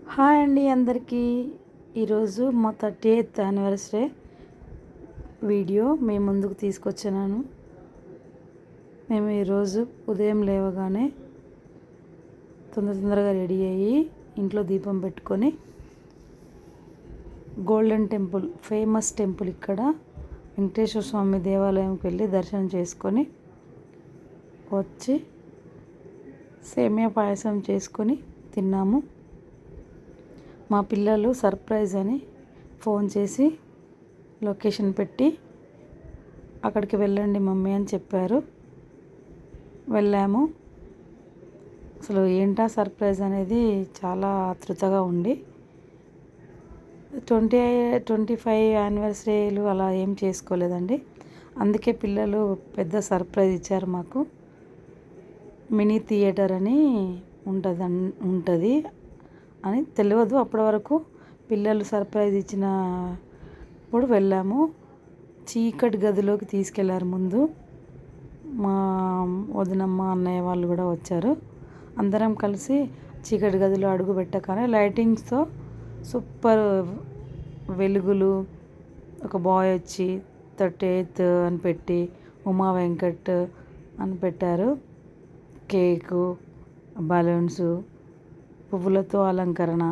Hi అండి అందరికీ. ఈరోజు మా 30th యానివర్సరీ వీడియో మీ ముందుకు తీసుకొచ్చాను. మేము ఈరోజు ఉదయం లేవగానే తొందరగా రెడీ అయ్యి ఇంట్లో దీపం పెట్టుకొని గోల్డెన్ టెంపుల్, ఫేమస్ టెంపుల్ ఇక్కడ వెంకటేశ్వర స్వామి దేవాలయంకి వెళ్ళి దర్శనం చేసుకొని వచ్చి సేమియా పాయసం చేసుకొని తిన్నాము. మా పిల్లలు సర్ప్రైజ్ అని ఫోన్ చేసి లొకేషన్ పెట్టి అక్కడికి వెళ్ళండి మమ్మీ అని చెప్పారు. వెళ్ళాము. అసలు ఏంటా సర్ప్రైజ్ అనేది చాలా ఆతృతగా ఉండి 25 యానివర్సరీలు అలా ఏం చేసుకోలేదండి. అందుకే పిల్లలు పెద్ద సర్ప్రైజ్ ఇచ్చారు మాకు. మినీ థియేటర్ అని ఉంటుంది అని తెలియదు అప్పటి వరకు. పిల్లలు సర్ప్రైజ్ ఇచ్చినప్పుడు వెళ్ళాము. చీకటి గదిలోకి తీసుకెళ్లారు. ముందు మా వదినమ్మ, అన్నయ్య వాళ్ళు కూడా వచ్చారు. అందరం కలిసి చీకటి గదిలో అడుగు పెట్టగానే లైటింగ్స్తో సూపర్ వెలుగులు, ఒక బాయ్ వచ్చి 38th అని పెట్టి ఉమా వెంకట్ అని పెట్టారు. కేకు, బలూన్స్, పువ్వులతో అలంకరణ.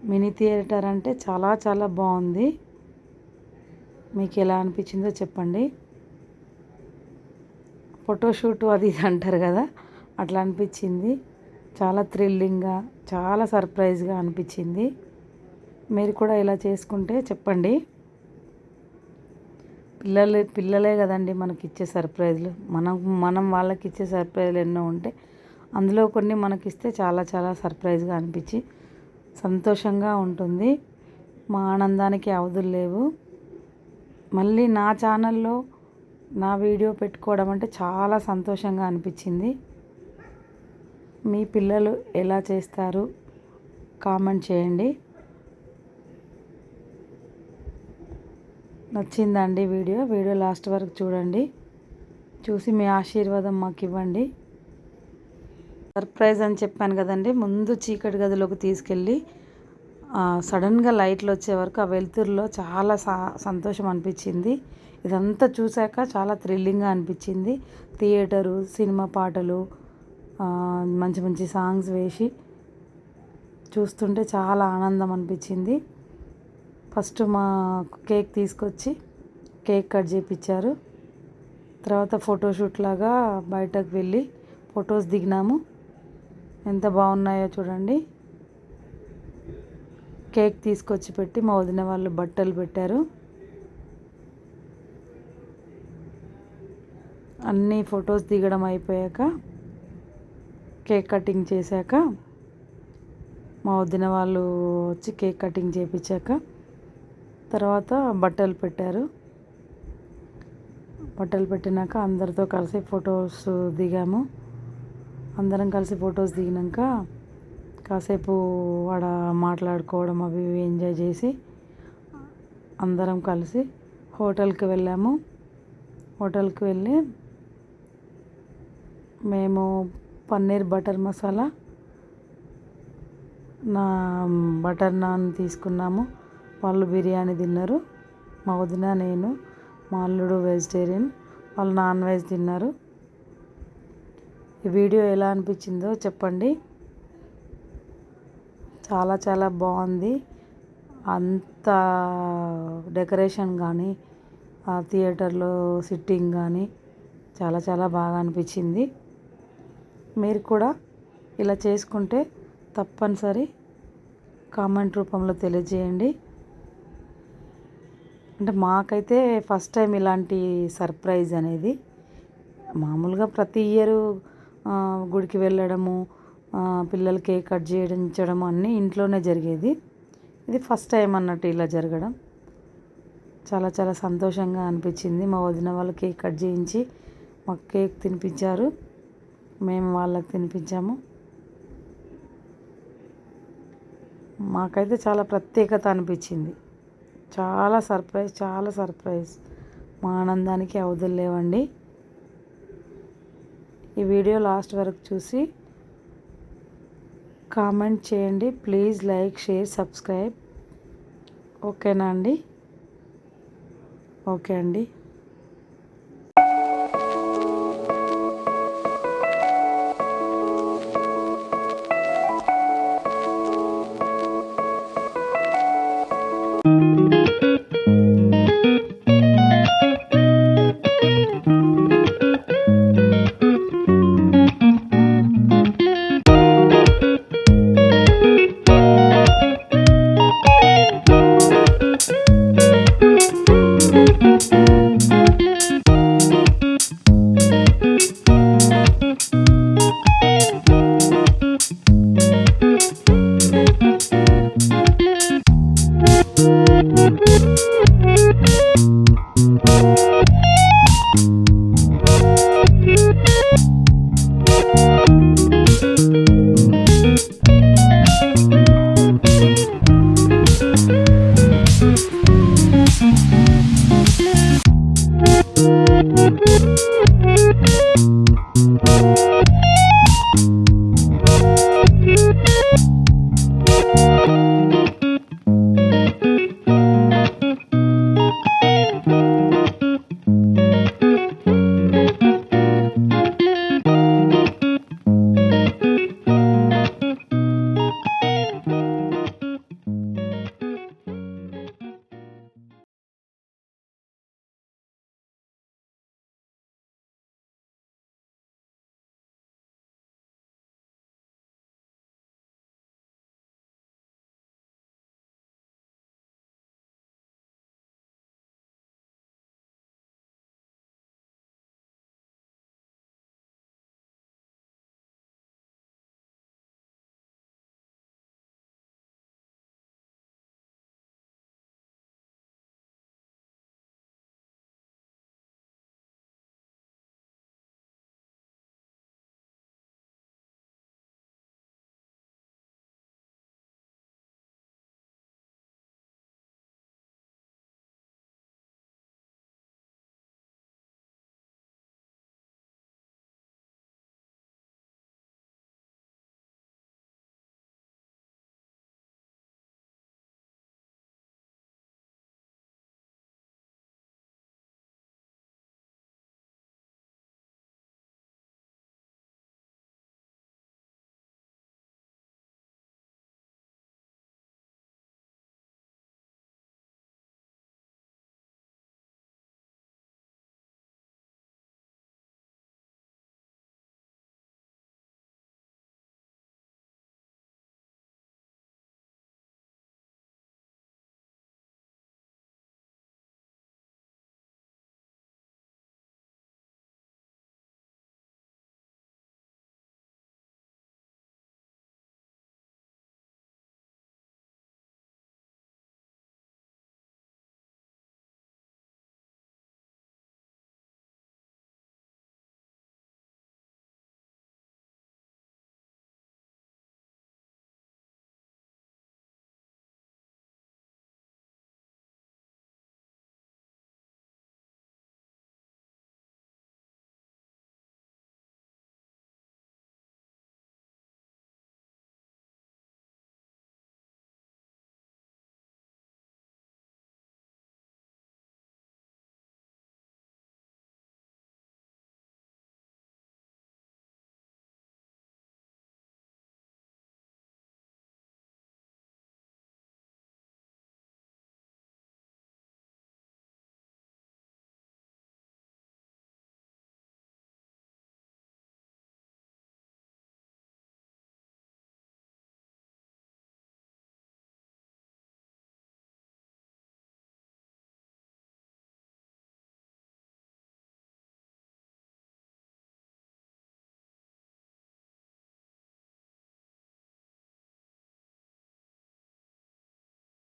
మినీ థియేటర్ అంటే చాలా చాలా బాగుంది. మీకు ఎలా అనిపించిందో చెప్పండి. ఫోటోషూట్ అది ఇది అంటారు కదా, అట్లా అనిపించింది. చాలా థ్రిల్లింగ్గా, చాలా సర్ప్రైజ్గా అనిపించింది. మీరు కూడా ఇలా చేసుకుంటే చెప్పండి. పిల్లలే కదండి మనకి ఇచ్చే సర్ప్రైజ్లు. మనం వాళ్ళకి ఇచ్చే సర్ప్రైజ్లు ఎన్నో ఉంటాయి. అందులో కొన్ని మనకిస్తే చాలా చాలా సర్ప్రైజ్గా అనిపించి సంతోషంగా ఉంటుంది. మా ఆనందానికి అవధులు లేవు. మళ్ళీ నా ఛానల్లో నా వీడియో పెట్టుకోవడం అంటే చాలా సంతోషంగా అనిపించింది. మీ పిల్లలు ఎలా చేస్తారు కామెంట్ చేయండి. నచ్చిందండి వీడియో లాస్ట్ వరకు చూడండి. చూసి మీ ఆశీర్వాదం మాకు ఇవ్వండి. సర్ప్రైజ్ అని చెప్పాను కదండి. ముందు చీకటి గదిలోకి తీసుకెళ్ళి సడన్గా లైట్లు వచ్చే వరకు ఆ వెలుతురులో చాలా సంతోషం అనిపించింది. ఇదంతా చూశాక చాలా థ్రిల్లింగ్గా అనిపించింది. థియేటరు, సినిమా పాటలు, మంచి మంచి సాంగ్స్ వేసి చూస్తుంటే చాలా ఆనందం అనిపించింది. ఫస్ట్ మా కేక్ తీసుకొచ్చి కేక్ కట్ చేయించారు. తర్వాత ఫోటోషూట్ లాగా బయటకు వెళ్ళి ఫొటోస్ దిగినాము. ఎంత బాగున్నాయో చూడండి. కేక్ తీసుకొచ్చి పెట్టి మా వదిన వాళ్ళు బట్టలు పెట్టారు. అన్నీ ఫొటోస్ దిగడం అయిపోయాక, కేక్ కటింగ్ చేశాక, మా వదిన వాళ్ళు వచ్చి కేక్ కటింగ్ చేయించాక తర్వాత బట్టలు పెట్టారు. బట్టలు పెట్టినాక అందరితో కలిసి ఫొటోస్ దిగాము. అందరం కలిసి ఫొటోస్ దిగినాక కాసేపు ఆడ మాట్లాడుకోవడం అవి ఇవి ఎంజాయ్ చేసి అందరం కలిసి హోటల్కి వెళ్ళాము. హోటల్కి వెళ్ళి మేము paneer butter masala, butter non తీసుకున్నాము. వాళ్ళు బిర్యానీ తిన్నారు. మా వదిన, నేను, మా అల్లుడు వెజిటేరియన్, వాళ్ళు నాన్ వెజ్ తిన్నారు. ఈ వీడియో ఎలా అనిపించిందో చెప్పండి. చాలా చాలా బాగుంది. అంత డెకరేషన్ కానీ, ఆ థియేటర్లో సిట్టింగ్ కానీ చాలా చాలా బాగా అనిపించింది. మీరు కూడా ఇలా చేసుకుంటే తప్పనిసరి కామెంట్ రూపంలో తెలియజేయండి. అంటే మాకైతే ఫస్ట్ టైం ఇలాంటి సర్ప్రైజ్ అనేది. మామూలుగా ప్రతి ఇయరు గుడికి వెళ్ళడము, పిల్లలు కేక్ కట్ చేయించడం అన్నీ ఇంట్లోనే జరిగేది. ఇది ఫస్ట్ టైం అన్నట్టు ఇలా జరగడం చాలా చాలా సంతోషంగా అనిపించింది. మా వదిన వాళ్ళు కేక్ కట్ చేయించి మాకు కేక్ తినిపించారు. మేము వాళ్ళకి తినిపించాము. మాకైతే చాలా ప్రత్యేకత అనిపించింది. చాలా సర్ప్రైజ్. మా ఆనందానికి అవధులు లేవండి. ఈ వీడియో లాస్ట్ వరకు చూసి కామెంట్ చేయండి. Please like, share, subscribe. ఓకేనా అండి? ఓకే అండి.